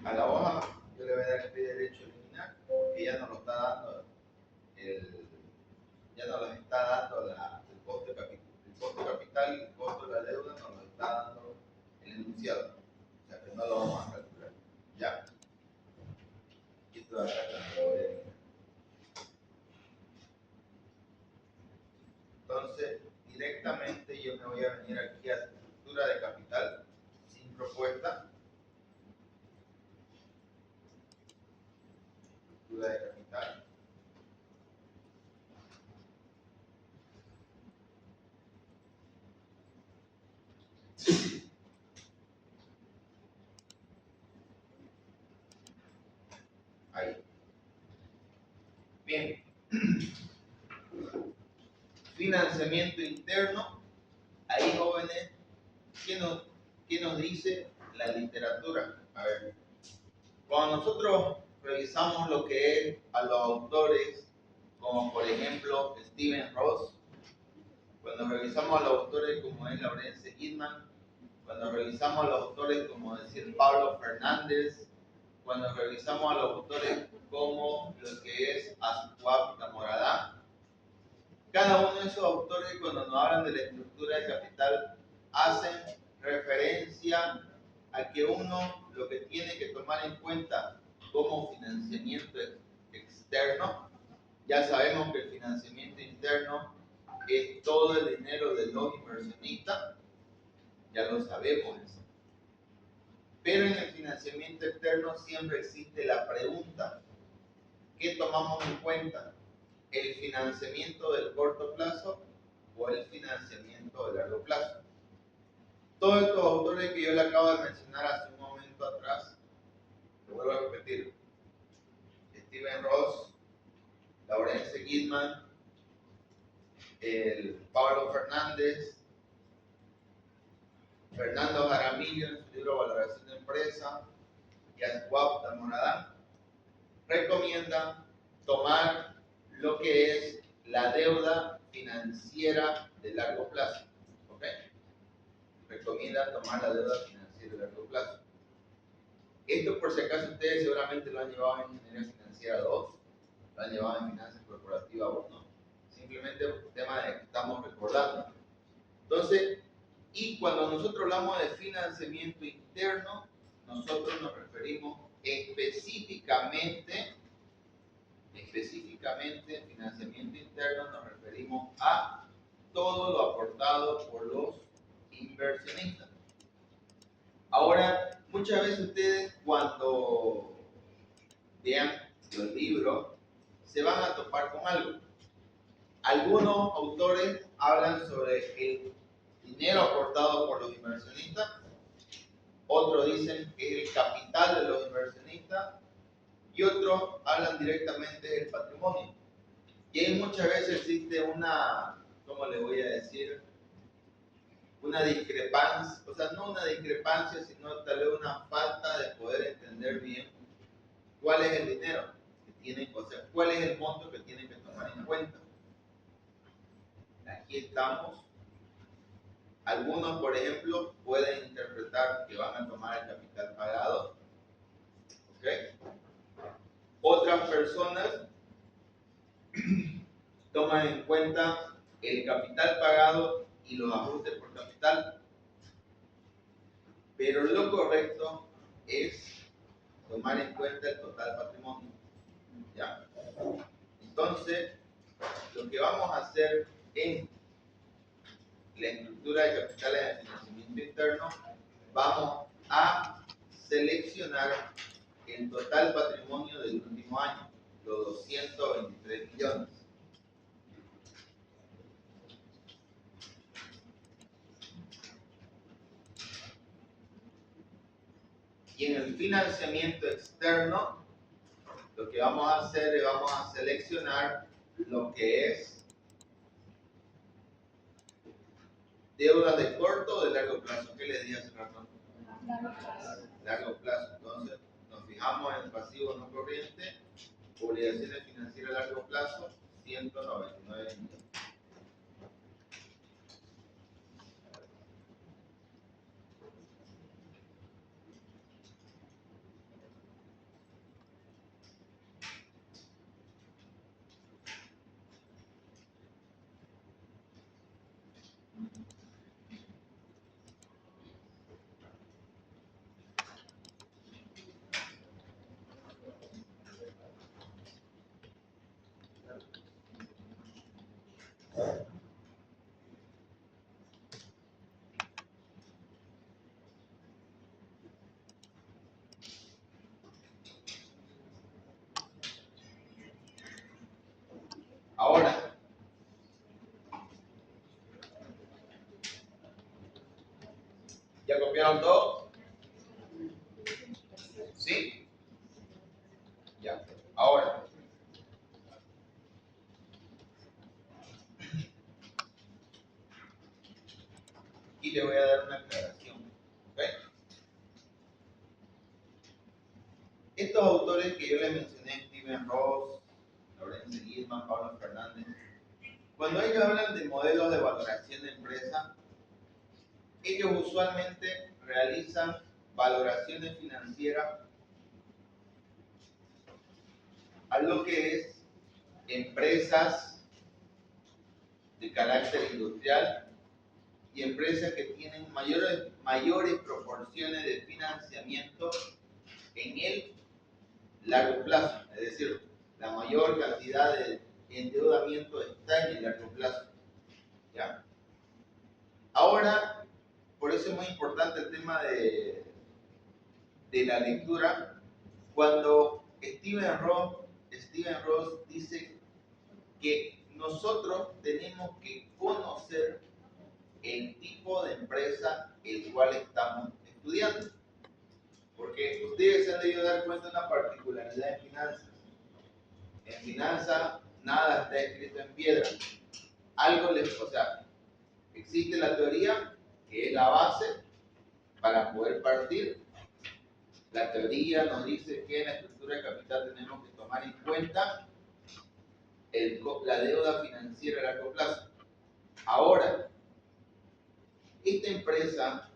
A la hoja yo le voy a dar el pie derecho a eliminar porque ya no lo está dando ya no nos está dando el costo capital y el costo de la deuda, nos lo está dando el enunciado. O sea que no lo vamos a calcular. Ya. Y esto de acá también lo voy a eliminar. Entonces, directamente yo me voy a venir aquí a estructura de capital sin propuesta. Estructura de capital. Ahí. Bien. Financiamiento interno. Ahí, jóvenes, ¿qué nos dice la literatura? A ver, cuando nosotros revisamos lo que es a los autores, como por ejemplo Stephen Ross, cuando revisamos a los autores como es Lawrence Gidman, cuando revisamos a los autores como decir Pablo Fernández, cuando revisamos a los autores como lo que es Aswab Moradá, cada uno de esos autores cuando nos hablan de la estructura de capital hacen referencia a que uno lo que tiene que tomar en cuenta como financiamiento externo, ya sabemos que el financiamiento interno es todo el dinero de los inversionistas, ya lo sabemos eso. Pero en el financiamiento externo siempre existe la pregunta, ¿qué tomamos en cuenta? ¿El financiamiento del corto plazo o el financiamiento de largo plazo? Todos estos autores que yo le acabo de mencionar hace un momento atrás, lo vuelvo a repetir, Stephen Ross, Lawrence Gidman, Pablo Fernández, Fernando Jaramillo en su libro Valoración de Empresa y Aswab Moradá, recomiendan tomar lo que es la deuda financiera de largo plazo. ¿Ok? Recomienda tomar la deuda financiera de largo plazo. Esto, por si acaso, ustedes seguramente lo han llevado en Ingeniería Financiera 2, lo han llevado en Finanzas Corporativa 1, simplemente por el tema de que estamos recordando. Entonces, y cuando nosotros hablamos de financiamiento interno, nosotros nos referimos específicamente financiamiento interno, nos referimos a todo lo aportado por los inversionistas. Ahora, muchas veces ustedes cuando vean los libros se van a topar con algo. Algunos autores hablan sobre el dinero aportado por los inversionistas, otros dicen que es el capital de los inversionistas y otros hablan directamente del patrimonio. Y ahí muchas veces existe una, ¿cómo le voy a decir? Una discrepancia, o sea, no una discrepancia, sino tal vez una falta de poder entender bien cuál es el dinero que tienen, o sea, cuál es el monto que tienen que tomar en cuenta. Aquí estamos. Algunos, por ejemplo, pueden interpretar que van a tomar el capital pagado. ¿Ok? Otras personas toman en cuenta el capital pagado y los ajustes por capital. Pero lo correcto es tomar en cuenta el total patrimonio. ¿Ya? Entonces, lo que vamos a hacer en la estructura de capitales de financiamiento interno, vamos a seleccionar el total patrimonio del último año, los 223 millones. Y en el financiamiento externo, lo que vamos a hacer es vamos a seleccionar lo que es deuda de corto o de largo plazo. ¿Qué les dije hace rato? Largo plazo. Entonces, nos fijamos en el pasivo no corriente, obligaciones financieras a largo plazo, 199 millones. ¿Copiaron todo? ¿Sí? Ya. Ahora, aquí le voy a dar una aclaración. ¿Ok? Estos autores que yo les mencioné, Steven Ross, Lorenzo Gilman, Pablo Fernández, cuando ellos hablan de modelos de valoración de empresa, ellos usualmente realizan valoraciones financieras a lo que es empresas de carácter industrial y empresas que tienen mayores proporciones de financiamiento en el largo plazo, es decir, la mayor cantidad de endeudamiento está en el largo plazo. ¿Ya? Ahora, por eso es muy importante el tema de la lectura. Cuando Steven Ross dice que nosotros tenemos que conocer el tipo de empresa el cual estamos estudiando. Porque ustedes se han debido dar cuenta de una particularidad en finanzas. En finanzas nada está escrito en piedra. O sea, existe la teoría que es la base para poder partir. La teoría nos dice que en la estructura de capital tenemos que tomar en cuenta la deuda financiera a largo plazo. Ahora, esta empresa,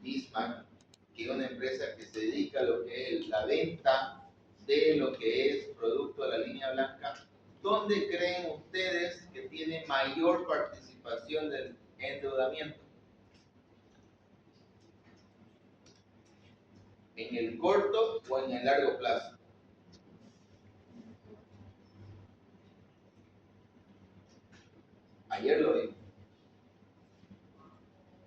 Bismarck, que es una empresa que se dedica a lo que es la venta de lo que es producto de la línea blanca, ¿dónde creen ustedes que tiene mayor participación del endeudamiento? ¿En el corto o en el largo plazo? Ayer lo vimos.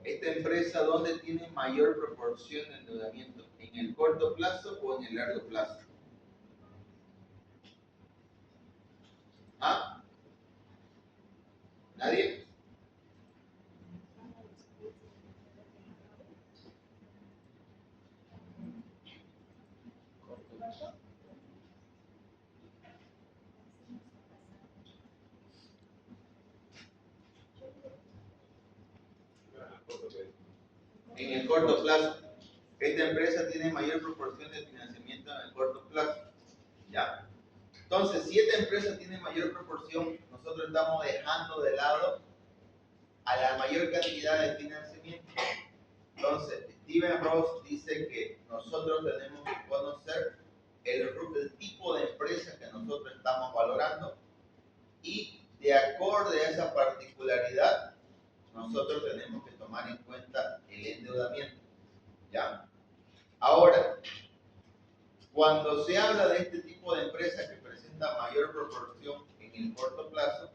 Esta empresa, ¿dónde tiene mayor proporción de endeudamiento? ¿En el corto plazo o en el largo plazo? ¿Ah? ¿Nadie? En el corto plazo. Esta empresa tiene mayor proporción de financiamiento en el corto plazo. ¿Ya? Entonces, si esta empresa tiene mayor proporción, nosotros estamos dejando de lado a la mayor cantidad de financiamiento. Entonces, Steven Ross dice que nosotros tenemos que conocer el tipo de empresa que nosotros estamos valorando y de acorde a esa particularidad, nosotros tenemos que tomar en cuenta el endeudamiento. ¿Ya? Ahora, cuando se habla de este tipo de empresa que presenta mayor proporción en el corto plazo,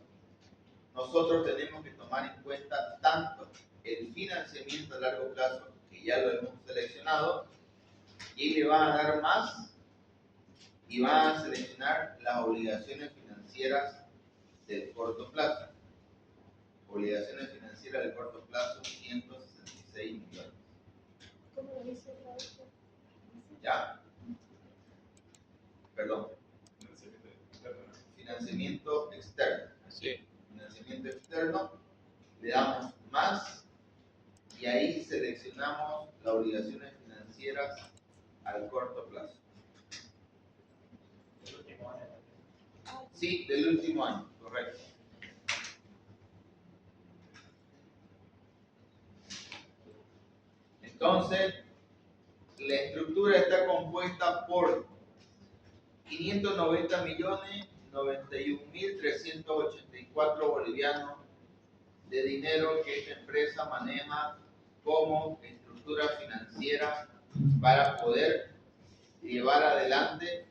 nosotros tenemos que tomar en cuenta tanto el financiamiento a largo plazo, que ya lo hemos seleccionado, y le van a dar más, y van a seleccionar las obligaciones financieras del corto plazo. Obligaciones financieras del corto plazo, 166 millones. ¿Cómo lo dice otra vez? ¿Ya? Perdón. Financiamiento externo. Sí. Financiamiento externo, le damos más y ahí seleccionamos las obligaciones financieras al corto plazo. Sí, del último año, correcto. Entonces, la estructura está compuesta por 590 millones 91.384 bolivianos de dinero que esta empresa maneja como estructura financiera para poder llevar adelante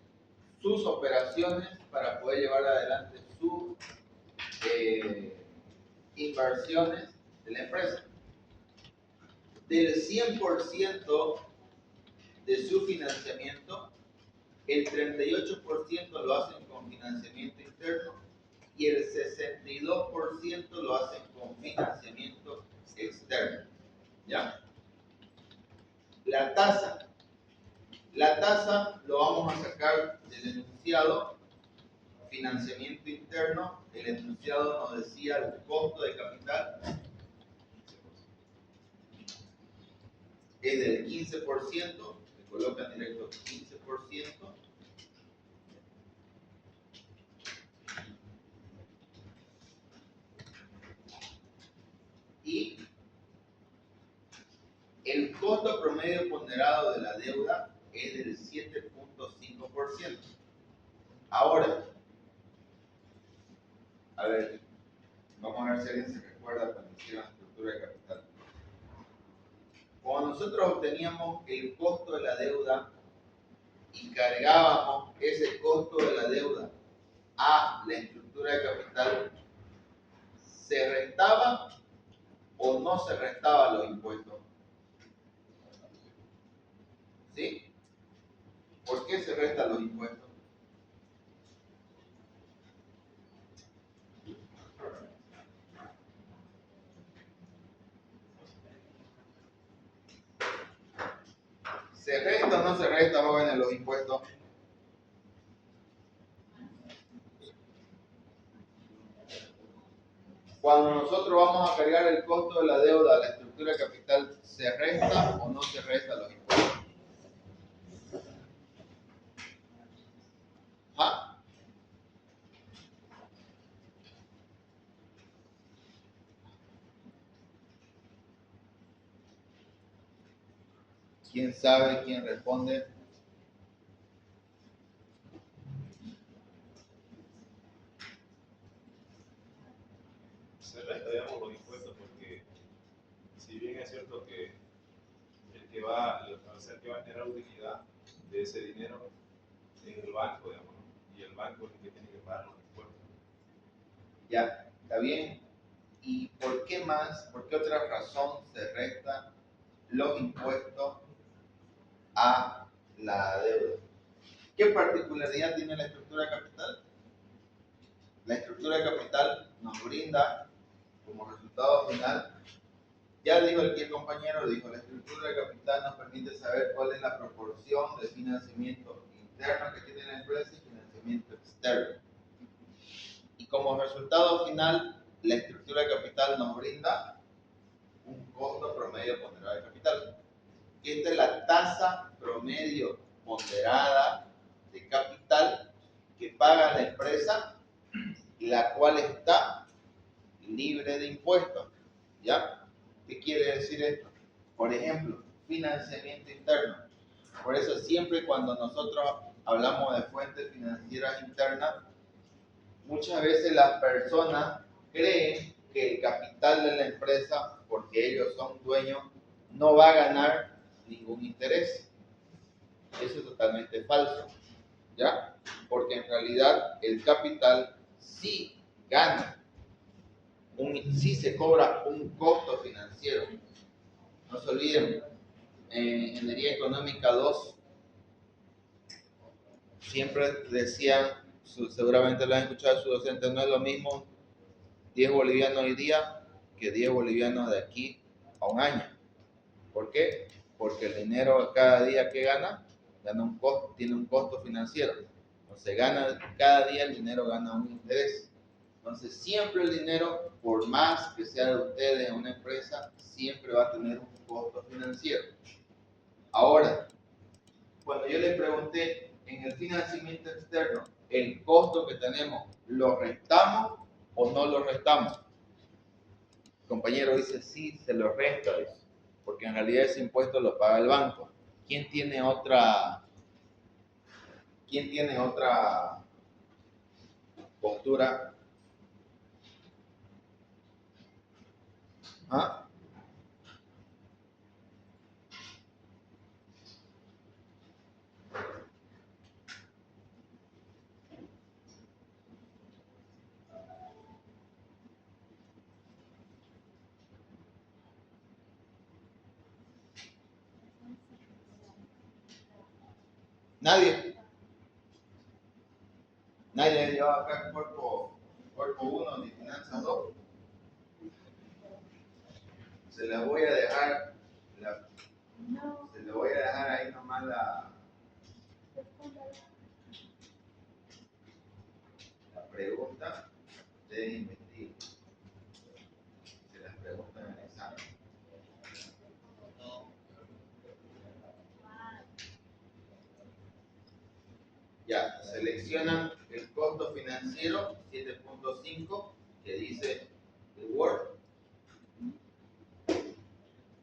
sus operaciones, para poder llevar adelante sus inversiones de la empresa. Del 100% de su financiamiento, el 38% lo hacen con financiamiento interno y el 62% lo hacen con financiamiento externo. ¿Ya? La tasa. La tasa lo vamos a sacar del enunciado financiamiento interno. El enunciado nos decía el costo de capital es del 15%, se coloca en directo 15%. Y el costo promedio ponderado de la deuda es del 7.5%. Ahora, a ver, vamos a ver si alguien se recuerda cuando hicieron la estructura de capital. Cuando nosotros obteníamos el costo de la deuda y cargábamos ese costo de la deuda a la estructura de capital, ¿se restaba o no se restaba los impuestos? ¿Sí? ¿Por qué se restan los impuestos? ¿Se resta o no se resta, jóvenes, los impuestos? Cuando nosotros vamos a cargar el costo de la deuda a la estructura de capital, ¿se resta o no se resta los impuestos? ¿Ah? ¿Quién sabe? ¿Quién responde? Se resta, digamos, los impuestos porque si bien es cierto que el que va a generar utilidad de ese dinero es el banco, digamos, ¿no? Y el banco es el que tiene que pagar los impuestos. Ya, está bien. ¿Y por qué más, por qué otra razón se restan los impuestos a la deuda? ¿Qué particularidad tiene la estructura de capital? La estructura de capital nos brinda como resultado final, ya dijo aquí el compañero, dijo, la estructura de capital nos permite saber cuál es la proporción de financiamiento interno que tiene la empresa y financiamiento externo. Y como resultado final, la estructura de capital nos brinda un costo promedio ponderado de capital. Esta es la tasa promedio ponderada de capital que paga la empresa, la cual está libre de impuestos. ¿Ya? ¿Qué quiere decir esto? Por ejemplo, financiamiento interno. Por eso siempre cuando nosotros hablamos de fuentes financieras internas, muchas veces las personas creen que el capital de la empresa, porque ellos son dueños, no va a ganar ningún interés. Eso es totalmente falso, ¿ya? Porque en realidad el capital sí gana, sí se cobra un costo financiero. No se olviden, en Ingeniería Económica 2 siempre decían, seguramente lo han escuchado sus docentes, no es lo mismo 10 bolivianos hoy día que 10 bolivianos de aquí a un año. ¿Por qué? Porque el dinero cada día que gana un costo, tiene un costo financiero. Entonces cada día el dinero gana un interés. Entonces siempre el dinero, por más que sea de ustedes en una empresa, siempre va a tener un costo financiero. Ahora, cuando yo le pregunté en el financiamiento externo, el costo que tenemos, ¿lo restamos o no lo restamos? El compañero dice, sí, se lo resta, porque en realidad ese impuesto lo paga el banco. ¿Quién tiene otra postura? ¿Ah? Nadie. Nadie lleva acá cuerpo 1 ni finanzas 2. Se la voy a dejar, se la le voy a dejar ahí nomás la pregunta. Ustedes investiguen. Se las preguntan en el examen. Ya, seleccionan el costo financiero 7.5 que dice el Word.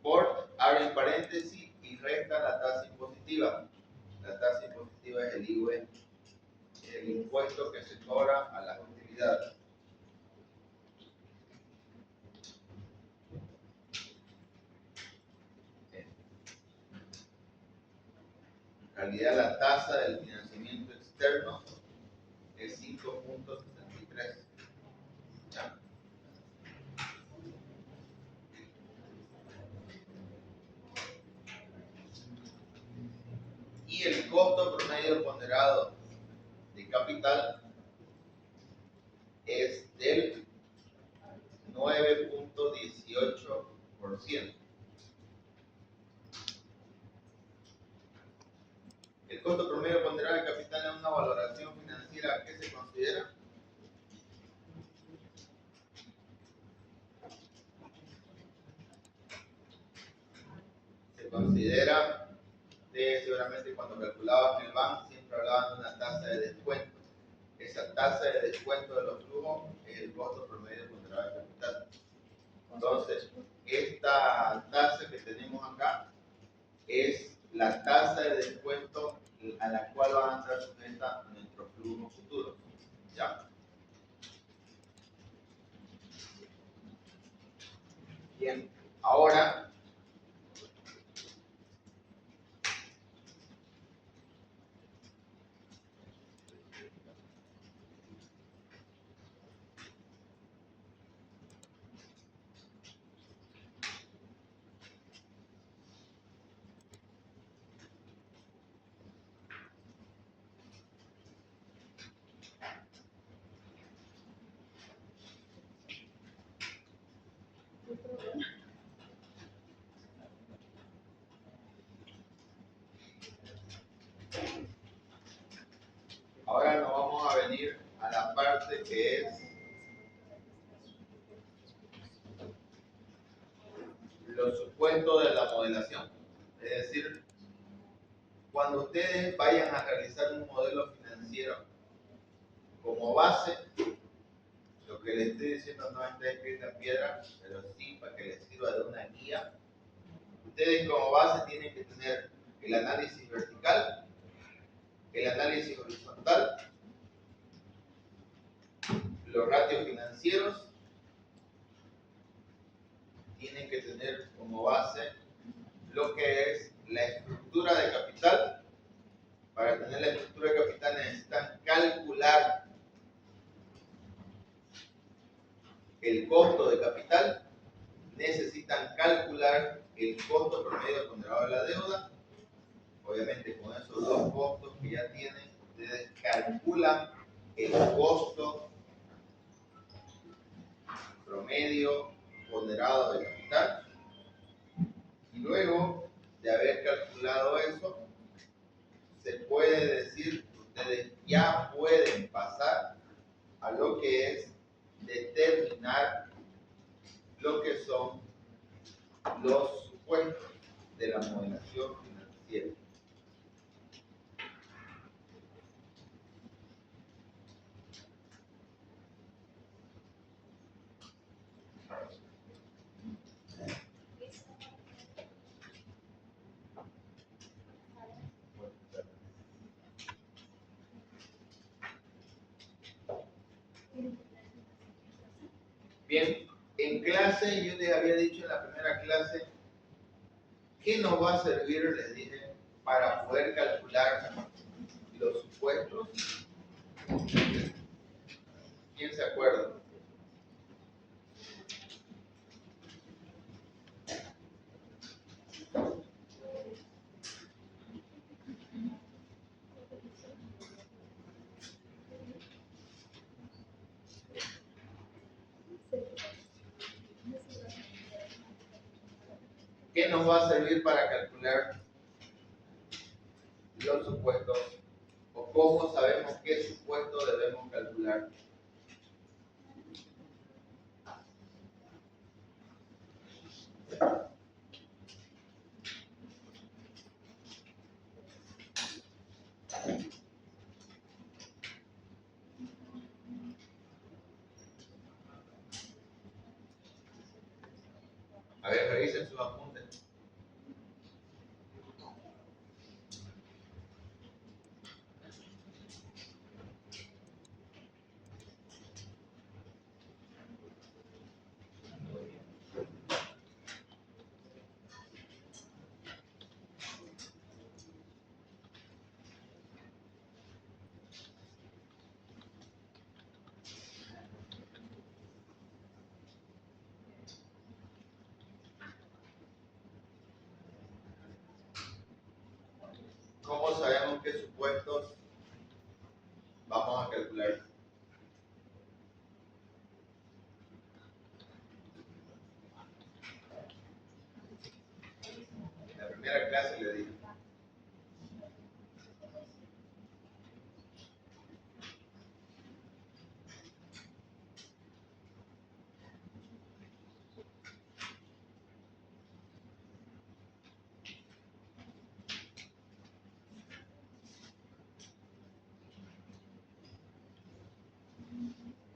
Por, abre paréntesis y resta la tasa impositiva. La tasa impositiva es el IVA, el impuesto que se cobra a las utilidades. En realidad la tasa del financiamiento externo es 5.63. ¿Ya? Y el costo promedio ponderado de capital es del 9.18%. El costo promedio ponderado de capital es una valoración financiera que se considera. Se considera, seguramente cuando calculaban el banco siempre hablaban de una tasa de descuento. Esa tasa de descuento de los flujos es el costo promedio ponderado de capital. Entonces, esta tasa que tenemos acá es la tasa de descuento a la cual van a estar sujetas nuestros flujos futuros. ¿Ya? Bien, ahora ahora nos vamos a venir a la parte que es los supuestos de la modelación. Es decir, cuando ustedes vayan a realizar un modelo financiero como base, lo que les estoy diciendo no está escrito en piedra, pero sí para que les sirva de una guía. Ustedes como base tienen que tener el análisis vertical, el análisis horizontal, los ratios financieros, tienen que tener como base lo que es la estructura de capital. Para tener la estructura de capital necesitan calcular el costo de capital, necesitan calcular el costo promedio ponderado de la deuda. Obviamente con esos dos costos que ya tienen, ustedes calculan el costo promedio ponderado de capital. Y luego de haber calculado eso, se puede decir que ustedes ya pueden pasar a lo que es determinar lo que son los supuestos de la modelación financiera. Bien, en clase yo les había dicho en la primera clase que nos va a servir, les dije, para poder calcular los supuestos. ¿Quién se acuerda? ¿Qué nos va a servir para calcular los supuestos o cómo sabemos qué supuesto debemos calcular. A ver, revisen sus apuntes. ¿Cómo sabemos qué supuestos vamos a calcular? En la primera clase le dije.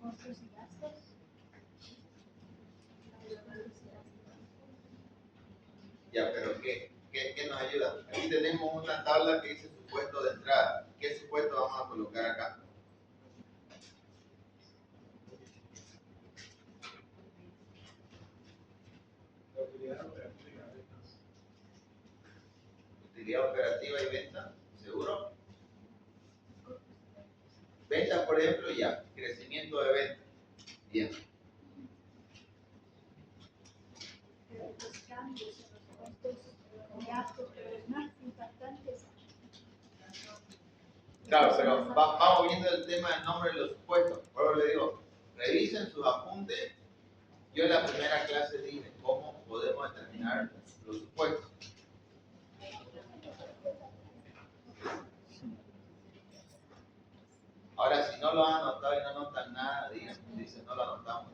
Costos y gastos. Ya, pero ¿qué nos ayuda? Aquí tenemos una tabla que dice supuesto de entrada. ¿Qué supuesto vamos a colocar acá? La utilidad operativa y ventas. Utilidad operativa y venta, ¿seguro? Ventas, por ejemplo, ya. Crecimiento de ventas. Bien. Pero los cambios en los costos y gastos, pero los más impactantes. Claro, pero vamos viendo el tema del nombre de los supuestos. Por eso le digo, revisen sus apuntes. Yo en la primera clase dije cómo podemos determinar los supuestos. Ahora, si no lo han anotado y no anotan nada, dicen no lo anotamos.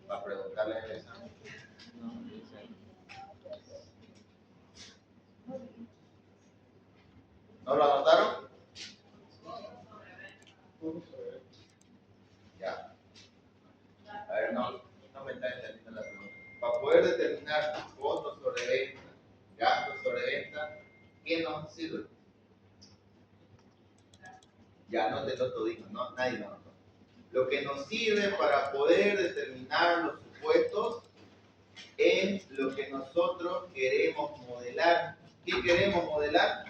Para preguntarle el examen. ¿No lo anotaron? Ya. A ver, no me está entendiendo la pregunta. Para poder determinar costos sobre venta, gastos sobre venta, ¿qué nos sirve? Ya no te lo todito, no, nadie lo anotó. Lo que nos sirve para poder determinar los supuestos es lo que nosotros queremos modelar. ¿Qué queremos modelar?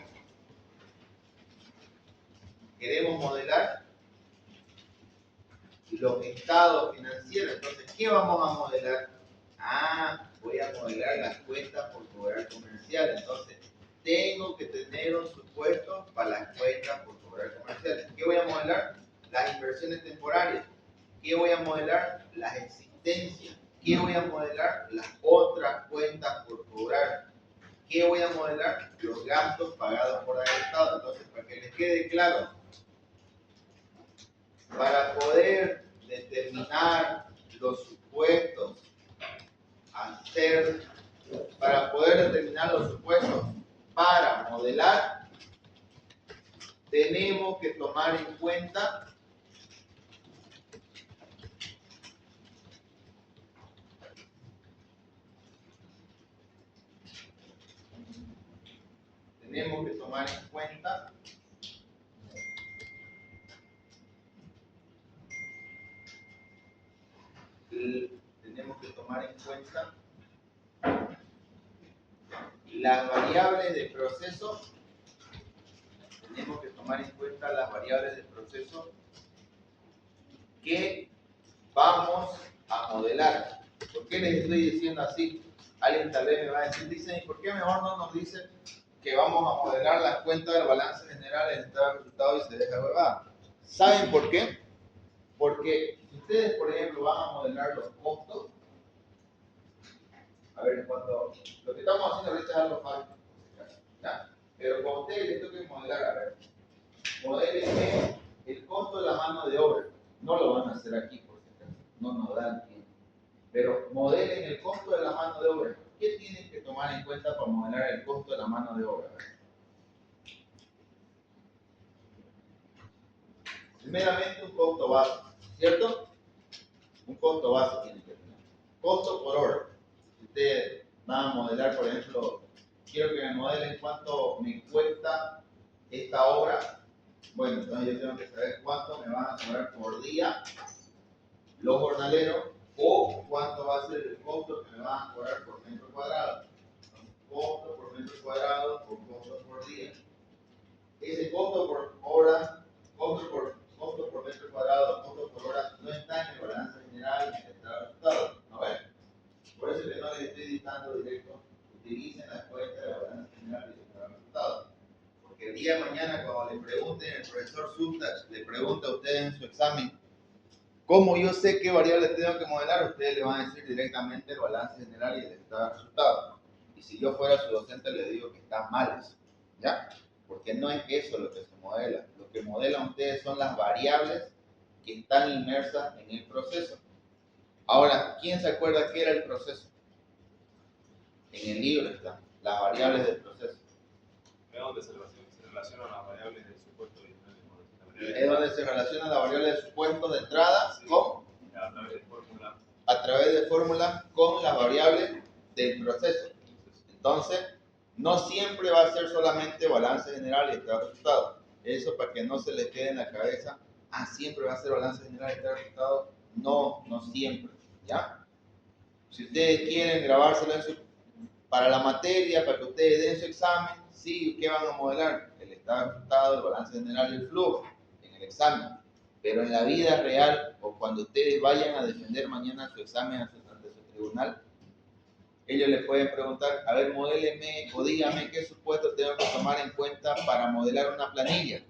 Queremos modelar los estados financieros. Entonces, ¿qué vamos a modelar? Voy a modelar las cuentas por cobrar comercial. Entonces, tengo que tener un supuesto para las cuentas por cobrar comercial. ¿Qué voy a modelar? Las inversiones temporarias. ¿Qué voy a modelar? Las existencias. ¿Qué voy a modelar? Las otras cuentas por cobrar. ¿Qué voy a modelar? Los gastos pagados por el Estado. Entonces, para que les quede claro, para poder determinar los supuestos, para poder determinar los supuestos para modelar, tenemos que tomar en cuenta las variables de proceso. Tenemos que tomar en cuenta las variables de proceso que vamos a modelar. ¿Por qué les estoy diciendo así? Alguien tal vez me va a decir, dicen, ¿y por qué mejor no nos dicen que vamos a modelar las cuentas del balance general, el estado de resultados y se deja huevada? ¿Saben por qué? Porque si ustedes, por ejemplo, van a modelar los costos, a ver, cuando lo que estamos haciendo ahorita es algo fácil, ¿ya? Pero con ustedes les toca modelar, a ver, modelen el costo de la mano de obra. No lo van a hacer aquí, por si acaso, no nos dan tiempo. Pero modelen el costo de la mano de obra. ¿Qué tienen que tomar en cuenta para modelar el costo de la mano de obra? Primeramente un costo base, ¿cierto? Un costo base tiene que tener. Costo por hora. Si ustedes van a modelar, por ejemplo, quiero que me modelen cuánto me cuesta esta obra. Bueno, entonces yo tengo que saber cuánto me van a cobrar por día los jornaleros o cuánto va a ser el costo que me van a cobrar por metro cuadrado. Costo por metro cuadrado o costo por día. Ese costo por hora, costo por metro cuadrado, costo por hora no está en el balance general ni en el estado de resultados. ¿No ven? Por eso que no les estoy dictando directo, utilicen la cuenta de balance general y el estado de resultados. Porque el día de mañana, cuando le pregunten, el profesor Subtach le pregunta a ustedes en su examen, ¿cómo yo sé qué variables tengo que modelar? Ustedes le van a decir directamente el balance general y el estado de resultados. Y si yo fuera su docente, le digo que está mal eso, ¿ya? Porque no es eso lo que se modela. Lo que modelan ustedes son las variables que están inmersas en el proceso. Ahora, ¿quién se acuerda qué era el proceso? En el libro están las variables del proceso. Es donde se relacionan las variables del supuesto original. Es donde se relaciona la variable de supuesto de entrada Sí. con A través de fórmula. a través de fórmulas con las variables del proceso. Entonces, no siempre va a ser solamente balance general y estado de resultado. Eso para que no se les quede en la cabeza, siempre va a ser balance general y estado de resultado. No, no siempre, ¿ya? Si ustedes quieren grabárselo para la materia, para que ustedes den su examen, sí, ¿qué van a modelar? El estado de resultado, el balance general y el flujo en el examen. Pero en la vida real, o cuando ustedes vayan a defender mañana su examen ante su tribunal, ellos les pueden preguntar, a ver, modéleme o dígame qué supuesto tengo que tomar en cuenta para modelar una planilla.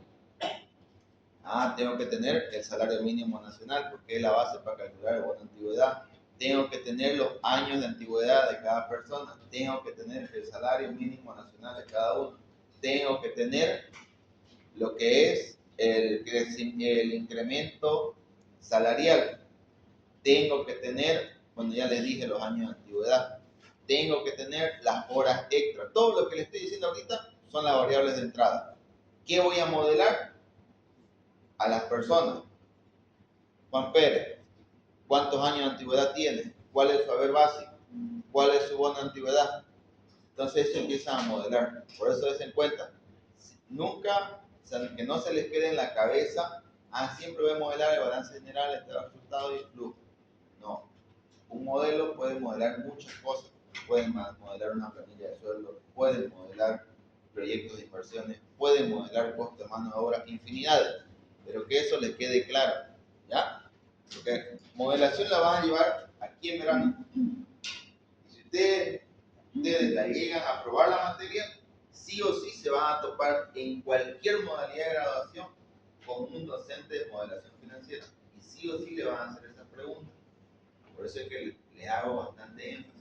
Tengo que tener el salario mínimo nacional, porque es la base para calcular el bono de antigüedad. Tengo que tener los años de antigüedad de cada persona. Tengo que tener el salario mínimo nacional de cada uno. Tengo que tener lo que es el incremento salarial. Tengo que tener, bueno, ya les dije los años de antigüedad. Tengo que tener las horas extra. Todo lo que les estoy diciendo ahorita son las variables de entrada. ¿Qué voy a modelar? A las personas. Juan Pérez, ¿cuántos años de antigüedad tiene? ¿Cuál es su haber básico? ¿Cuál es su bono de antigüedad? Entonces eso empiezan a modelar. Por eso des en cuenta. Nunca, o sea, que no se les quede en la cabeza, siempre voy a modelar el balance general, el estado de resultado y el flujo. No. Un modelo puede modelar muchas cosas. Pueden modelar una planilla de sueldo, pueden modelar proyectos de inversiones, pueden modelar costo de mano de obra, infinidades. Pero que eso les quede claro, ¿ya? Porque modelación la van a llevar aquí en verano. Y si ustedes la llegan a aprobar la materia, sí o sí se van a topar en cualquier modalidad de graduación con un docente de modelación financiera. Y sí o sí le van a hacer esas preguntas. Por eso es que le hago bastante énfasis.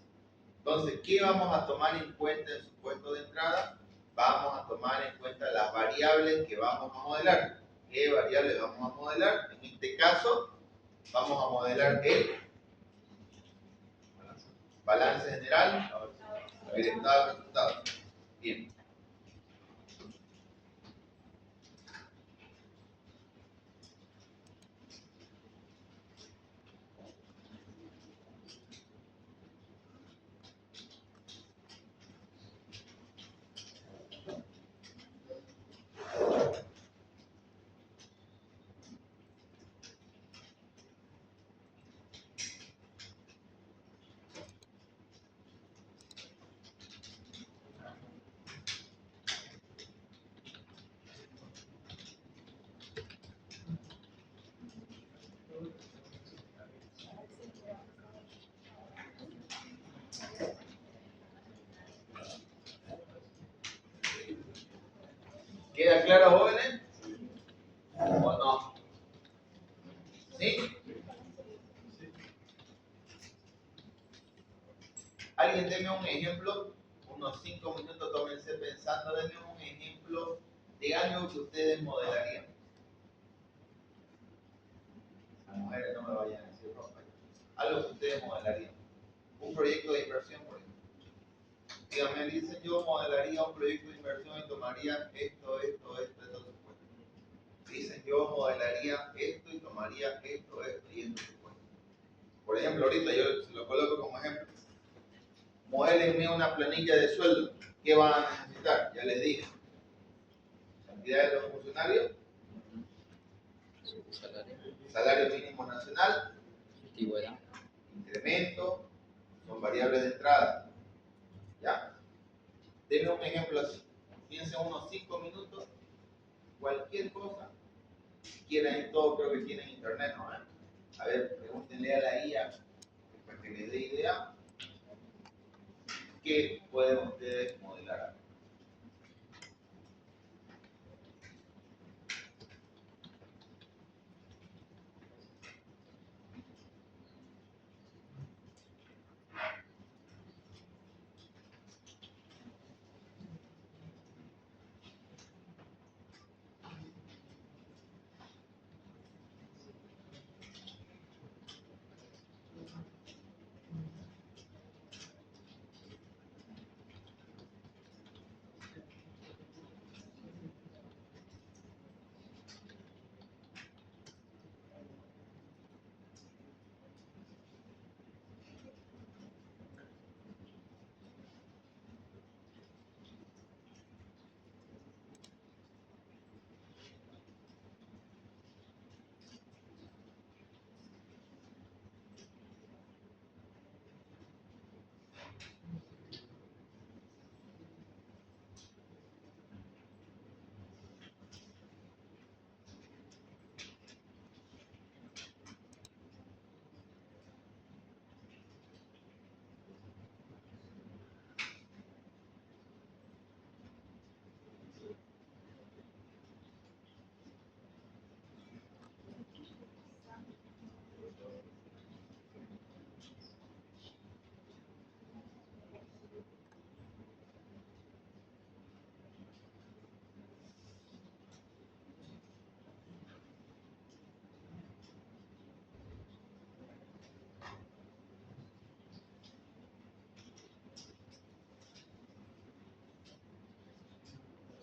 Entonces, ¿qué vamos a tomar en cuenta en su puesto de entrada? Vamos a tomar en cuenta las variables que vamos a modelar. ¿Qué variables vamos a modelar? En este caso, vamos a modelar el balance general y el estado de resultados. Bien. ¿Queda claro, jóvenes? ¿O no? ¿Sí? Alguien deme un ejemplo, unos 5 minutos, tómense pensando, denme un ejemplo algo que ustedes modelarían. Las mujeres no me vayan a decir ropa. Algo que ustedes modelarían. Un proyecto de inversión, por ejemplo. Díganme, dicen, yo modelaría un proyecto de inversión y tomaría esto. Dicen, yo modelaría esto y tomaría esto y esto. Por ejemplo, ahorita yo se lo coloco como ejemplo. Modélenme una planilla de sueldo. ¿Qué van a necesitar? Ya les dije. Cantidad de los funcionarios. Salario mínimo nacional. Antigüedad. Incremento. Son variables de entrada. ¿Ya? Denme un ejemplo así. Piensen unos 5 minutos. Cualquier cosa. Si quieren en todo, creo que tienen internet, ¿no? A ver, pregúntenle a la IA para que les dé idea. ¿Qué pueden ustedes modelar?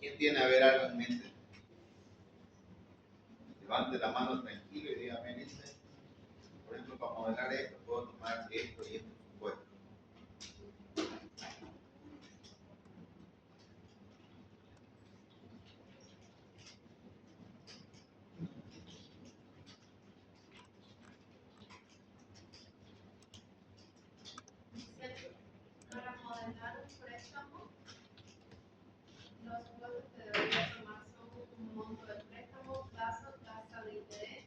¿Quién tiene a ver algo en mente? Levante la mano tranquilo y dígame, dice, por ejemplo, para modelar esto, puedo tomar esto y esto, supuesto. Para modelar un préstamo, los supuestos que debería tomar son un monto de préstamo, plazo, tasa de interés,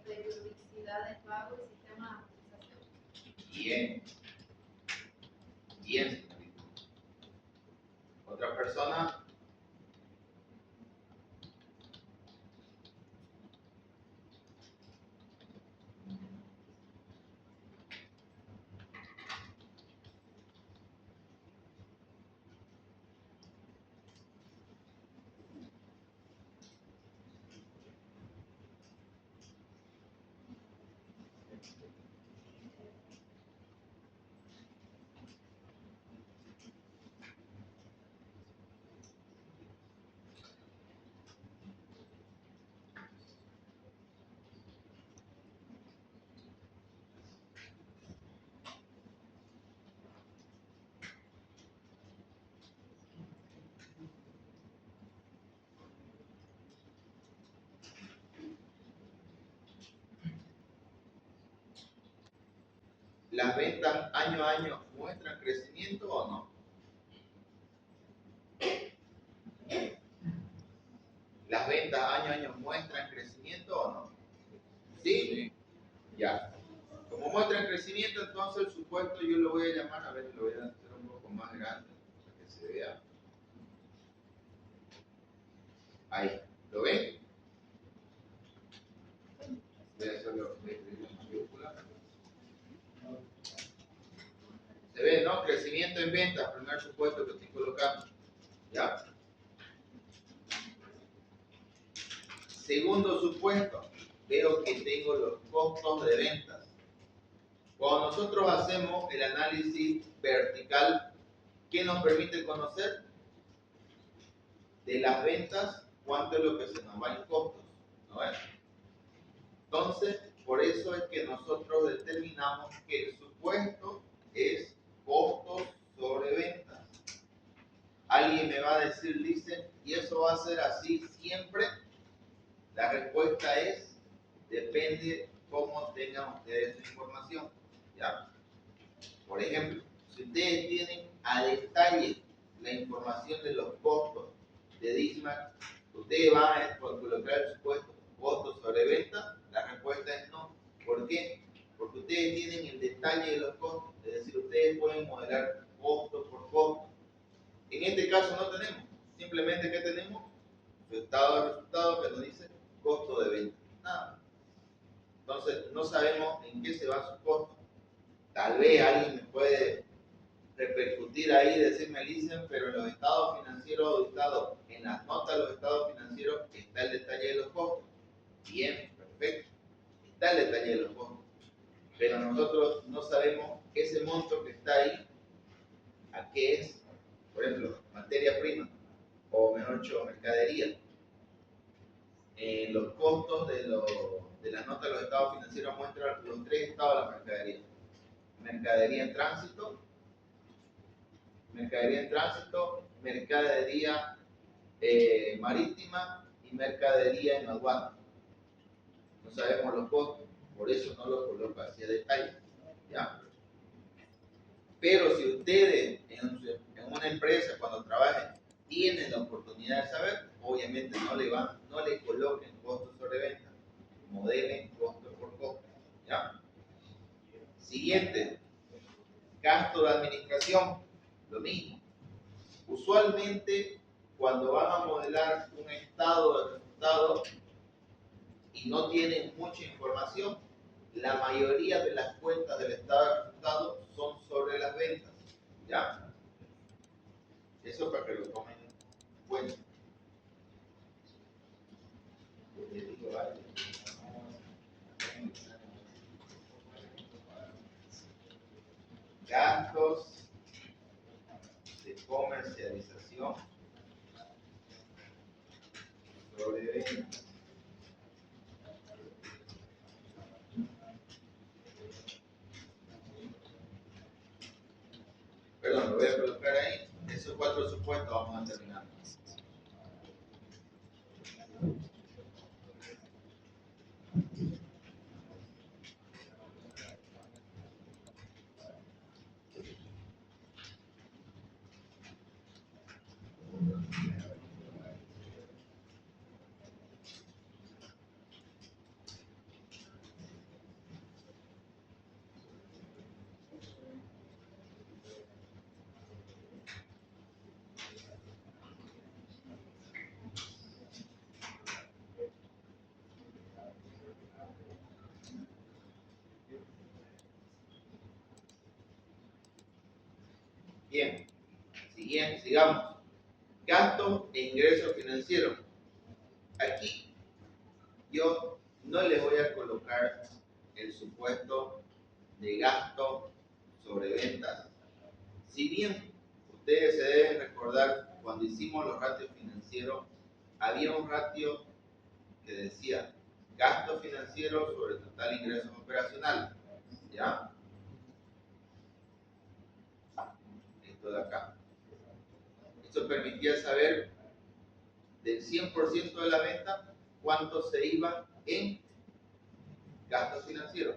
periodicidad de pago y sistema de amortización. Bien. Bien, señorita. Otra persona. ¿Las ventas año a año muestran crecimiento o no? ¿Las ventas año a año muestran crecimiento o no? ¿Sí? Ya. Como muestran crecimiento, entonces el supuesto yo lo voy a llamar, a ver, lo voy a hacer un poco más grande para que se vea. Ahí. ¿Lo ven? Voy a hacerlo en mayúscula. Se ve, ¿no? Crecimiento en ventas, primer supuesto que estoy colocando. ¿Ya? Segundo supuesto, veo que tengo los costos de ventas. Cuando nosotros hacemos el análisis vertical, ¿qué nos permite conocer? De las ventas, cuánto es lo que se nos va en costos, ¿no es? Entonces, por eso es que nosotros determinamos que el supuesto es costos sobre ventas. Alguien me va a decir, dice, ¿y eso va a ser así siempre? La respuesta es, depende cómo tengan ustedes su información. ¿Ya? Por ejemplo, si ustedes tienen a detalle la información de los costos de Dismac, ustedes van a colocar el supuesto costos sobre venta. La respuesta es no. ¿Por qué? Porque ustedes tienen el detalle de los costos, es decir, ustedes pueden modelar costo por costo. En este caso no tenemos, simplemente que tenemos su estado de resultados que nos dice costo de venta, nada. Entonces no sabemos en qué se va su costo. Tal vez alguien me puede repercutir ahí y decirme, dicen, pero en los estados financieros auditados, en las notas de los estados financieros está el detalle de los costos. Bien, perfecto, está el detalle de los costos. Pero nosotros no sabemos ese monto que está ahí, a qué es, por ejemplo, materia prima, o mejor dicho, mercadería. Los costos de la nota de los estados financieros muestran los tres estados de la mercadería. Mercadería en tránsito, mercadería marítima y mercadería en aduana. No sabemos los costos, por eso no los coloco así a detalle. ¿Ya? Pero si ustedes en una empresa cuando trabajen tienen la oportunidad de saber, obviamente no le coloquen costos sobre venta, modelen costo por costo. ¿Ya? Siguiente, gasto de administración, lo mismo. Usualmente cuando van a modelar un estado de resultados y no tienen mucha información, la mayoría de las cuentas del estado de resultados son sobre las ventas. ¿Ya? Eso para que lo tomen en cuenta. Gastos de comercialización sobre ventas. Perdón, lo voy a colocar ahí. Esos cuatro supuestos vamos a terminar. Bien, sigamos. Gastos e ingresos financieros. Aquí yo no les voy a colocar el supuesto de gasto sobre ventas. Si bien ustedes se deben recordar cuando hicimos los ratios financieros, había un ratio que decía gasto financiero sobre total ingresos operacionales. ¿Ya? Esto de acá. Esto permitía saber del 100% de la venta cuánto se iba en gastos financieros.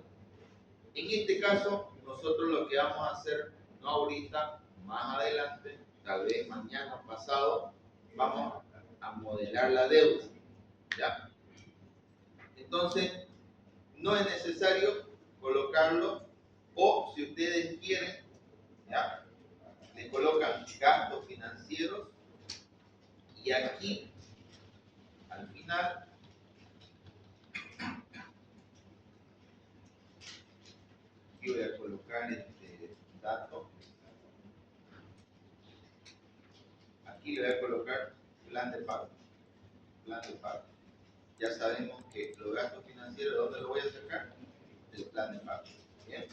En este caso, nosotros lo que vamos a hacer, no ahorita, más adelante, tal vez mañana, pasado, vamos a modelar la deuda. ¿Ya? Entonces, no es necesario colocarlo, o si ustedes quieren, ¿ya? Le colocan gastos financieros y aquí, al final, aquí voy a colocar este dato. Aquí le voy a colocar plan de pago. Plan de pago. ya sabemos que los gastos financieros, ¿de dónde los voy a sacar? Del plan de pago. Bien.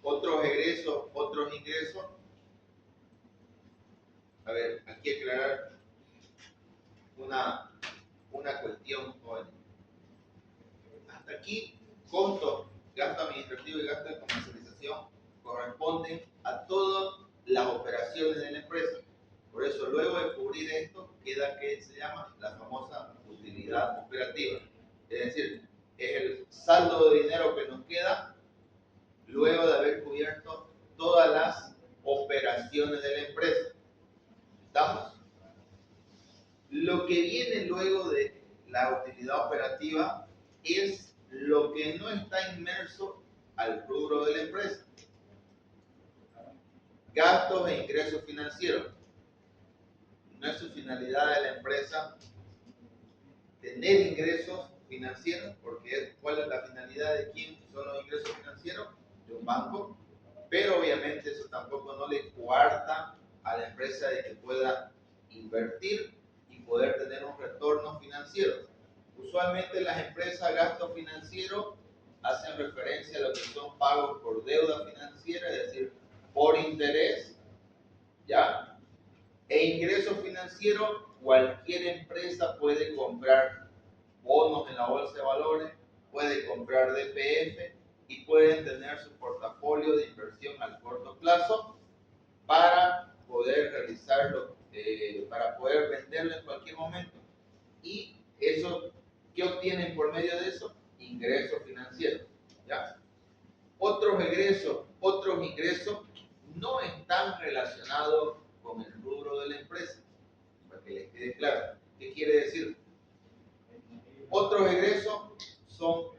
Otros egresos, otros ingresos. A ver, aquí aclarar una cuestión, joven. Hasta aquí, costos, gasto administrativo y gasto de comercialización corresponden a todas las operaciones de la empresa. Por eso, luego de cubrir esto, queda que se llama la famosa utilidad operativa. Es decir, es el saldo de dinero que nos queda luego de haber cubierto todas las operaciones de la empresa. ¿Estamos? Lo que viene luego de la utilidad operativa es lo que no está inmerso al rubro de la empresa. Gastos e ingresos financieros. No es su finalidad de la empresa tener ingresos financieros, porque ¿cuál es la finalidad de quién son los ingresos financieros? De un banco, pero obviamente eso tampoco no le coarta a la empresa de que pueda invertir y poder tener un retorno financiero. Usualmente las empresas gastos financieros hacen referencia a lo que son pagos por deuda financiera, es decir, por interés, ¿ya? E ingresos financieros, cualquier empresa puede comprar bonos en la bolsa de valores, puede comprar DPF y pueden tener su portafolio de inversión al corto plazo para poder realizarlo, para poder venderlo en cualquier momento. Y eso, ¿qué obtienen por medio de eso? Ingresos financieros, ¿ya? Otros ingresos no están relacionados con el rubro de la empresa, para que les quede claro. ¿Qué quiere decir? Otros egresos son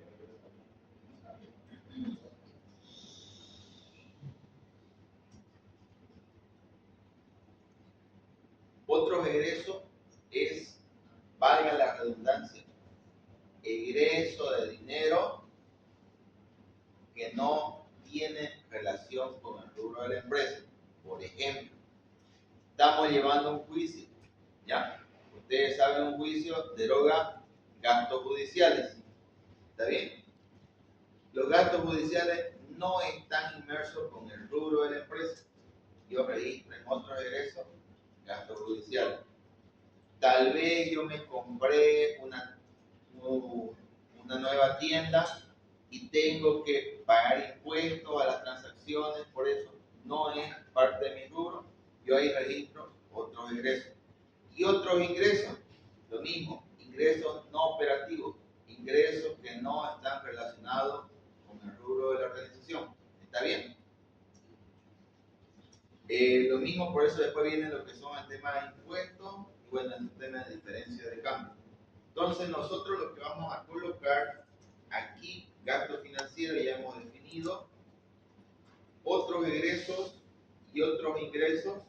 es, valga la redundancia, egreso de dinero que no tiene relación con el rubro de la empresa. Por ejemplo, estamos llevando un juicio, ¿ya? Ustedes saben, un juicio deroga gastos judiciales. ¿Está bien? Los gastos judiciales no están inmersos con el rubro de la empresa. Yo registro en otros egresos gastos judiciales. Tal vez yo me compré una nueva tienda y tengo que pagar impuestos a las transacciones, por eso no es parte de mi rubro. Yo ahí registro otros ingresos. Y otros ingresos, lo mismo, ingresos no operativos, ingresos que no están relacionados con el rubro de la organización. ¿Está bien? Lo mismo, por eso después viene lo que son el tema de impuestos y bueno, el tema de diferencia de cambio. Entonces nosotros lo que vamos a colocar aquí, gasto financiero, ya hemos definido, otros egresos y otros ingresos.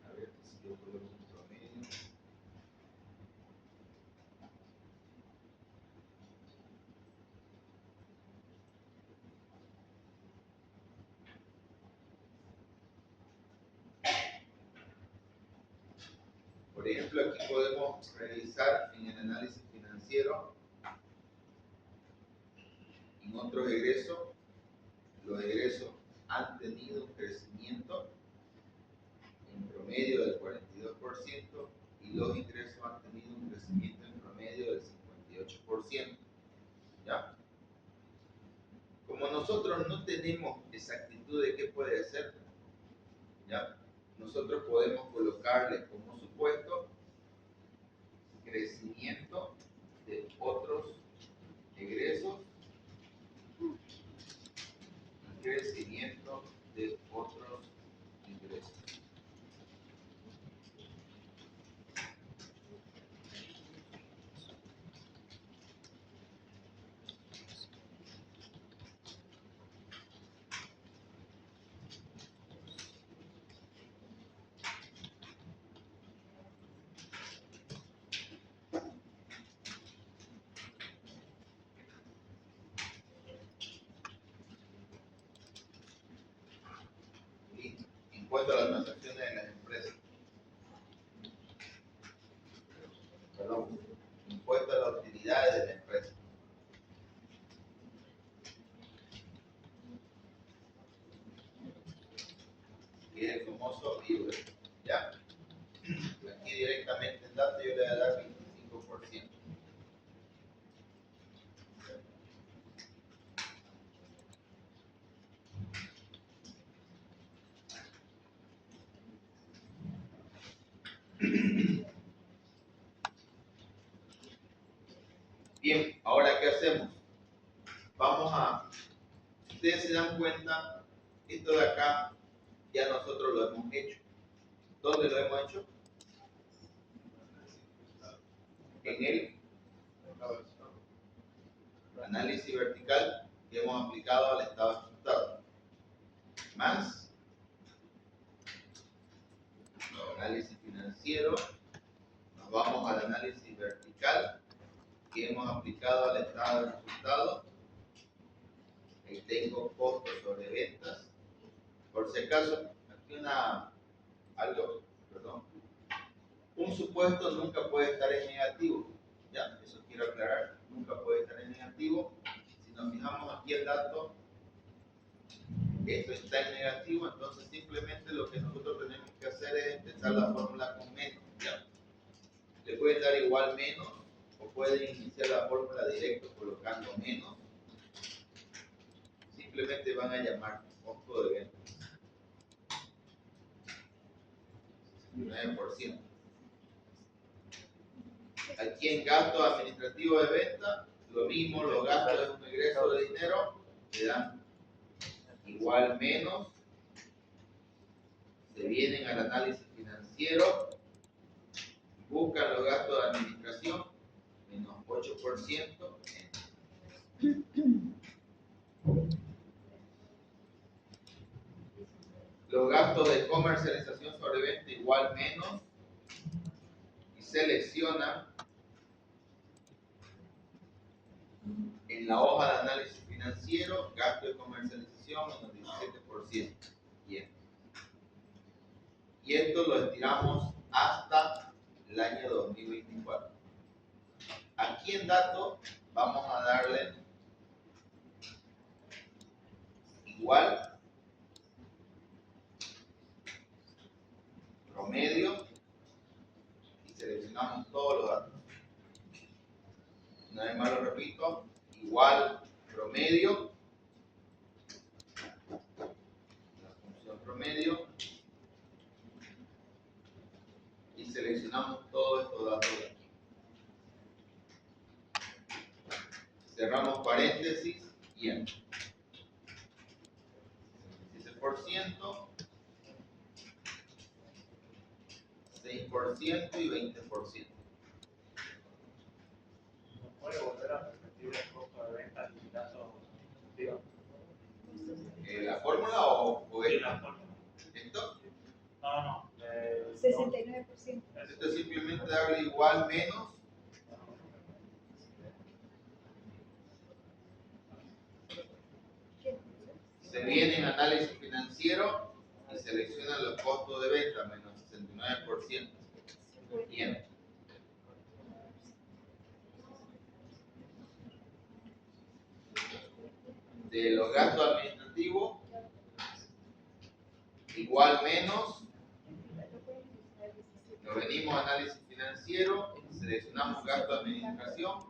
A ver si yo puedo un promedio. Por ejemplo, aquí podemos revisar en el análisis financiero, en otros egresos, los egresos han tenido un crecimiento en promedio del 42% y los ingresos han tenido un crecimiento en promedio del 58%. ¿Ya? Como nosotros no tenemos exactitud de qué puede ser, ¿ya? Nosotros podemos colocarle como supuesto crecimiento de otros egresos y crecimiento de otros ingresos. impuesto a las transacciones de las empresas. Perdón, impuesto a las utilidades de la empresa. Que es el famoso IVA. ¿Ya? Aquí directamente en dato yo le voy a dar 25%. Bien, ahora ¿qué hacemos? Vamos a, ustedes se dan cuenta, esto de acá ya nosotros lo hemos hecho. ¿Dónde lo hemos hecho? En el análisis vertical que hemos aplicado al estado de resultados. Más análisis financiero, nos vamos al análisis vertical que hemos aplicado al estado de resultados. Ahí tengo costos sobre ventas. Por si acaso, aquí un supuesto nunca puede estar en negativo. Ya, eso quiero aclarar, nunca puede estar en negativo. Si nos fijamos aquí el dato, esto está en negativo, entonces simplemente lo que nosotros tenemos que hacer es empezar la fórmula con menos. ¿Ya? Le pueden dar igual menos, o pueden iniciar la fórmula directo colocando menos. Simplemente van a llamar costo de venta. 9%. Aquí en gasto administrativo de venta, lo mismo, los gastos de un egreso de dinero le dan igual menos, se vienen al análisis financiero, buscan los gastos de administración, menos 8%, los gastos de comercialización sobre venta igual menos, y seleccionan en la hoja de análisis financiero, gasto de comercialización menos 17%. Bien. Y esto lo estiramos hasta el año 2024. Aquí en datos vamos a darle igual, promedio, y seleccionamos todos los datos. Una vez más lo repito, igual, promedio, la función promedio, y seleccionamos todos estos datos de aquí. Cerramos paréntesis y enter. 16%, 6% y 20%. ¿No puede volver a repetir el costo de venta y gasto? ¿La fórmula o Sí, esto? la fórmula. ¿Esto? No. 69%. Esto es simplemente darle igual menos. Se viene en análisis financiero y seleccionan los costos de venta, menos 69%. Bien. De los gastos administrativos, igual menos. Nos venimos a análisis financiero, seleccionamos gasto de administración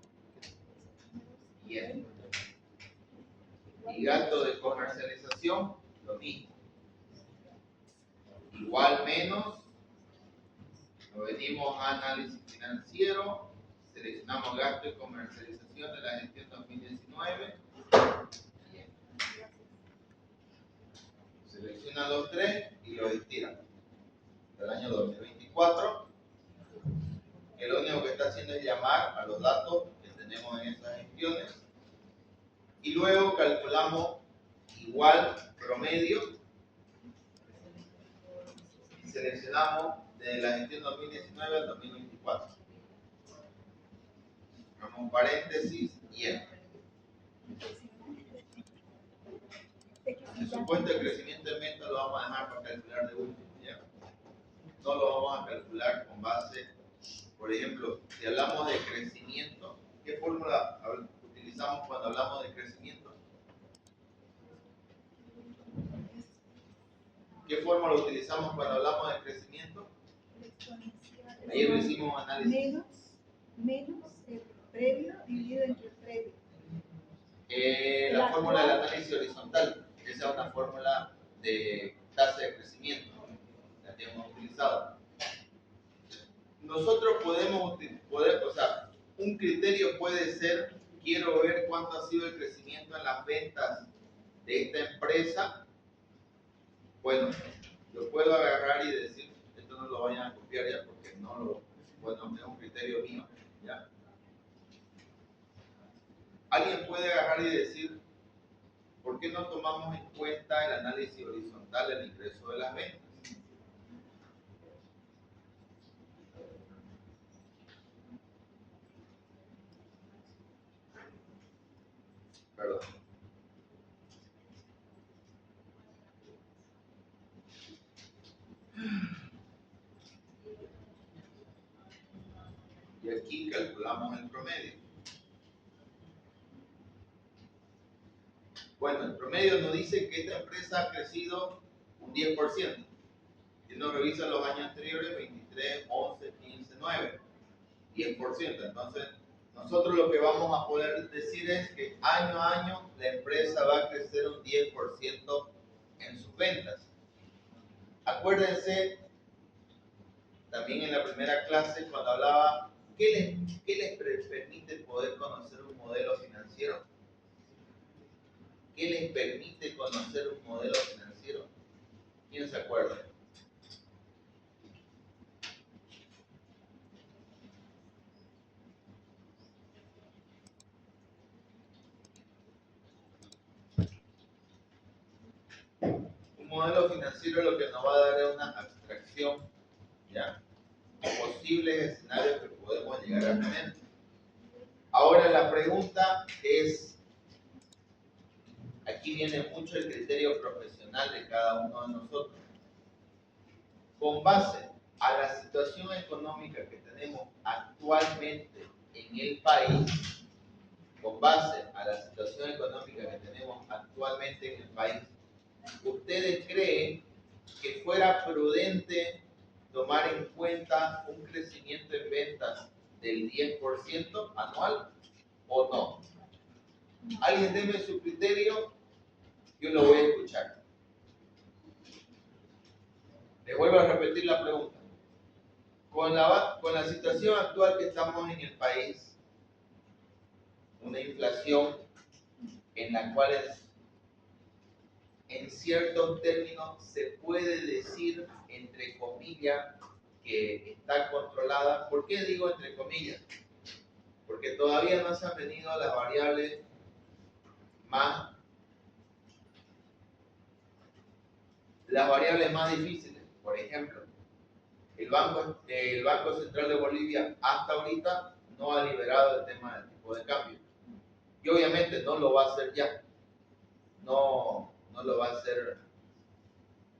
y esto. Y gasto de comercialización, lo mismo. Igual menos, nos venimos a análisis financiero, seleccionamos gasto de comercialización de la gestión 2019. Bien. Seleccionan los tres y los estiran del año 2024. Que lo único que está haciendo es llamar a los datos que tenemos en esas gestiones. Y luego calculamos igual promedio y seleccionamos de la gestión 2019 al 2024. Cerramos paréntesis y enter. El supuesto de crecimiento de venta lo vamos a dejar para calcular de último, ¿ya? No lo vamos a calcular con base, por ejemplo, si hablamos de crecimiento, ¿qué fórmula utilizamos cuando hablamos de crecimiento? ¿Qué fórmula utilizamos cuando hablamos de crecimiento? Ayer hicimos un análisis. Menos el previo dividido entre el previo. La fórmula del análisis horizontal, esa es una fórmula de tasa de crecimiento, la que hemos utilizado. Nosotros podemos, o sea, un criterio puede ser, quiero ver cuánto ha sido el crecimiento en las ventas de esta empresa. Bueno, lo puedo agarrar y decir, esto no lo vayan a copiar ya, porque no lo, bueno, es un criterio mío, ¿ya? Alguien puede agarrar y decir, ¿por qué no tomamos en cuenta el análisis horizontal del ingreso de las ventas? Perdón. Y aquí calculamos el promedio. Bueno, el promedio nos dice que esta empresa ha crecido un 10%. Si uno revisa los años anteriores, 23, 11, 15, 9, 10%. Entonces, nosotros lo que vamos a poder decir es que año a año la empresa va a crecer un 10% en sus ventas. Acuérdense, también en la primera clase, cuando hablaba, ¿qué les permite poder conocer un modelo financiero? ¿Qué les permite conocer un modelo financiero? ¿Quién se acuerda? Un modelo financiero lo que nos va a dar es una abstracción, ¿ya? Posibles escenarios que podemos llegar a tener. Ahora la pregunta es, aquí viene mucho el criterio profesional de cada uno de nosotros. Con base a la situación económica que tenemos actualmente en el país, con base a la situación económica que tenemos actualmente en el país, ¿ustedes creen que fuera prudente tomar en cuenta un crecimiento en ventas del 10% anual o no? Alguien deme su criterio, yo lo voy a escuchar. Les vuelvo a repetir la pregunta. Con la situación actual que estamos en el país, una inflación en la cual en ciertos términos se puede decir, entre comillas, que está controlada. ¿Por qué digo entre comillas? Porque todavía no se han venido las variables más difíciles. Por ejemplo, el Banco Central de Bolivia hasta ahorita no ha liberado el tema del tipo de cambio. Y obviamente no lo va a hacer ya. No lo va a hacer.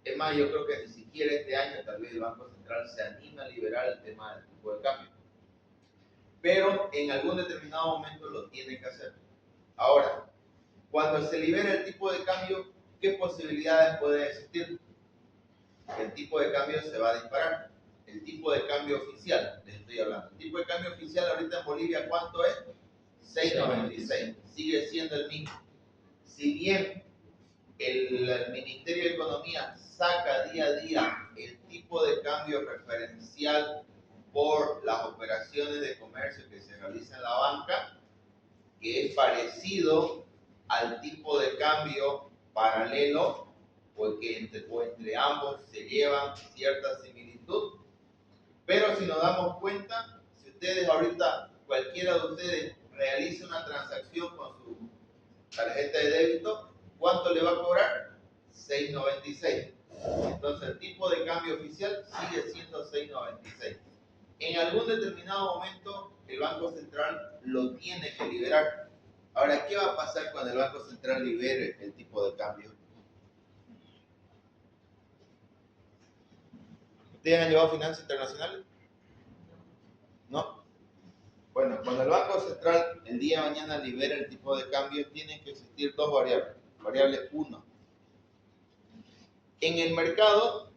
Es más, yo creo que ni siquiera este año tal vez el Banco Central se anima a liberar el tema del tipo de cambio. Pero en algún determinado momento lo tiene que hacer. Ahora, cuando se libera el tipo de cambio, ¿qué posibilidades puede existir? El tipo de cambio se va a disparar. El tipo de cambio oficial, les estoy hablando. El tipo de cambio oficial ahorita en Bolivia, ¿cuánto es? 6.96. Sigue siendo el mismo. Si bien el Ministerio de Economía saca día a día el tipo de cambio referencial por las operaciones de comercio que se realizan en la banca, que es parecido al tipo de cambio paralelo, porque entre ambos se llevan cierta similitud. Pero si nos damos cuenta, si ustedes ahorita, cualquiera de ustedes realiza una transacción con su tarjeta de débito, ¿cuánto le va a cobrar? 6.96. Entonces el tipo de cambio oficial sigue siendo 6.96. En algún determinado momento el Banco Central lo tiene que liberar. Ahora, ¿qué va a pasar cuando el Banco Central libere el tipo de cambio? ¿Ustedes han llevado finanzas internacionales? ¿No? Bueno, cuando el Banco Central el día de mañana libera el tipo de cambio, tienen que existir dos variables. Variable 1. En el mercado,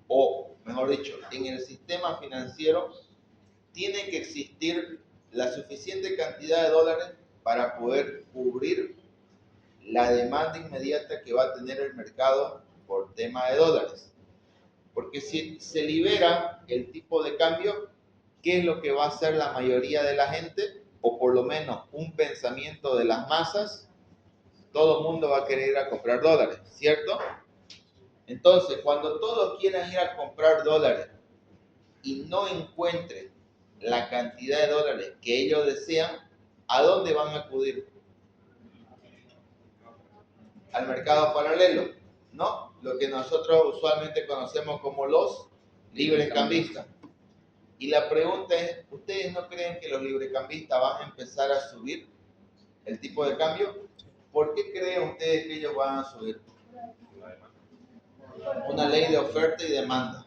o mejor dicho, en el sistema financiero, tiene que existir la suficiente cantidad de dólares para poder cubrir la demanda inmediata que va a tener el mercado por tema de dólares. Porque si se libera el tipo de cambio, ¿qué es lo que va a hacer la mayoría de la gente? O por lo menos un pensamiento de las masas, todo el mundo va a querer ir a comprar dólares, ¿cierto? Entonces, cuando todos quieran ir a comprar dólares y no encuentren la cantidad de dólares que ellos desean, ¿a dónde van a acudir? Al mercado paralelo, ¿no? Lo que nosotros usualmente conocemos como los librecambistas. Y la pregunta es, ¿ustedes no creen que los librecambistas van a empezar a subir el tipo de cambio? ¿Por qué creen ustedes que ellos van a subir? Una ley de oferta y demanda.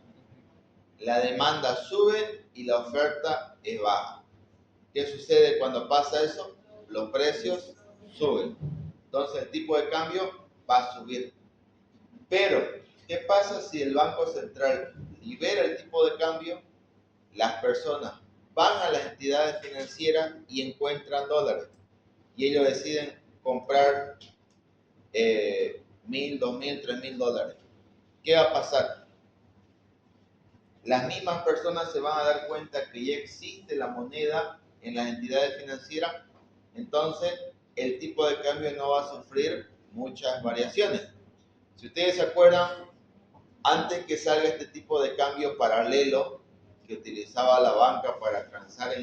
La demanda sube y la oferta es baja. ¿Qué sucede cuando pasa eso? Los precios suben. Entonces el tipo de cambio va a subir. Pero, ¿qué pasa si el Banco Central libera el tipo de cambio? Las personas van a las entidades financieras y encuentran dólares. Y ellos deciden comprar 1.000, 2.000, 3.000 dólares. ¿Qué va a pasar? Las mismas personas se van a dar cuenta que ya existe la moneda en las entidades financieras, entonces el tipo de cambio no va a sufrir muchas variaciones. Si ustedes se acuerdan, antes que salga este tipo de cambio paralelo que utilizaba la banca para transar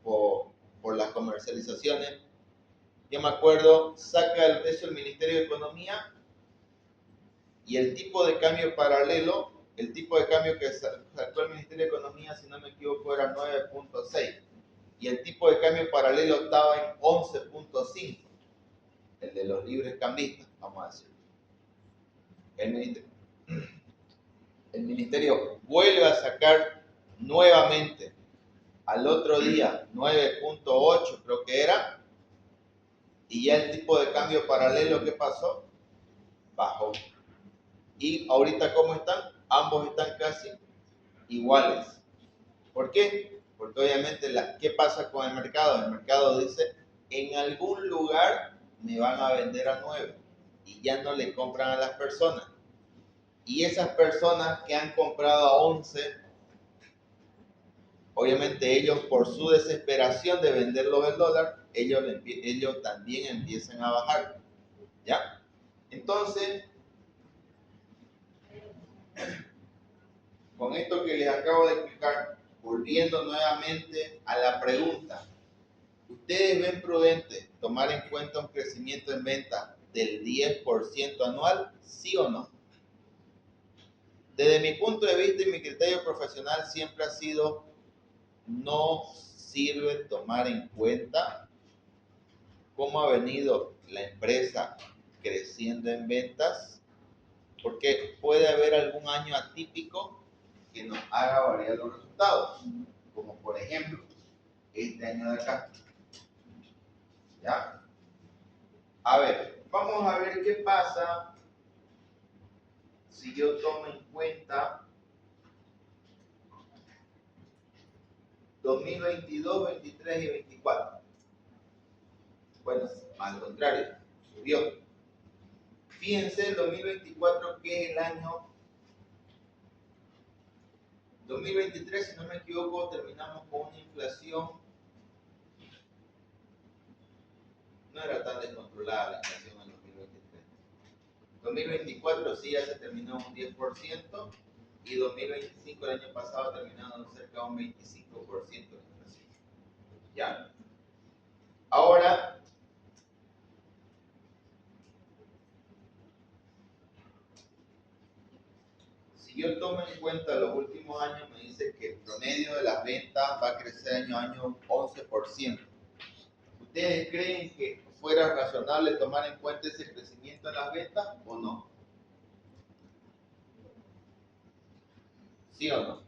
por las comercializaciones, yo me acuerdo, saca eso el Ministerio de Economía y el tipo de cambio paralelo, el tipo de cambio que sacó el Ministerio de Economía, si no me equivoco, era 9.6 y el tipo de cambio paralelo estaba en 11.5, el de los libres cambistas, vamos a decir. El ministerio vuelve a sacar nuevamente al otro día 9.8 creo que era, y ya el tipo de cambio paralelo, ¿qué pasó? Bajó. Y ahorita, ¿cómo están? Ambos están casi iguales. ¿Por qué? Porque obviamente, ¿qué pasa con el mercado? El mercado dice, en algún lugar me van a vender a 9 y ya no le compran a las personas. Y esas personas que han comprado a 11, obviamente ellos por su desesperación de venderlo el dólar, ellos también empiezan a bajar. ¿Ya? Entonces, con esto que les acabo de explicar, volviendo nuevamente a la pregunta, ¿ustedes ven prudente tomar en cuenta un crecimiento en venta del 10% anual? ¿Sí o no? Desde mi punto de vista y mi criterio profesional siempre ha sido, no sirve tomar en cuenta cómo ha venido la empresa creciendo en ventas, porque puede haber algún año atípico que nos haga variar los resultados, como por ejemplo este año de acá. ¿Ya? A ver, vamos a ver qué pasa si yo tomo en cuenta 2022, 23 y 24. Bueno, al contrario, subió. Fíjense el 2024, que es el año 2023, si no me equivoco, terminamos con una inflación, no era tan descontrolada la inflación en 2023. 2024 sí ya se terminó un 10% y 2025, el año pasado, terminaron cerca de un 25% de inflación. ¿Ya? Ahora, si yo tomo en cuenta los últimos años, me dice que el promedio de las ventas va a crecer año a año 11%. ¿Ustedes creen que fuera razonable tomar en cuenta ese crecimiento en las ventas o no? ¿Sí o no?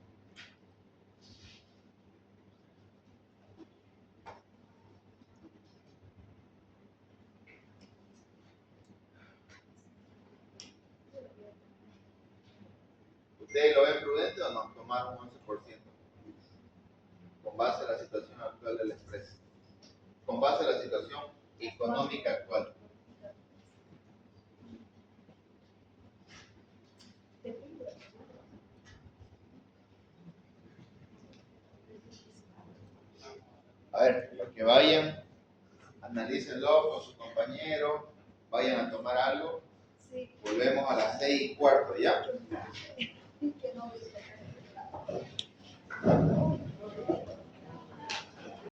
¿Ustedes lo ven prudente o no tomar un 11%? Con base a la situación actual del Express. Con base a la situación económica actual. A ver, los que vayan, analícenlo con sus compañeros, vayan a tomar algo. Sí. Volvemos a las 6:15, ¿ya? Que no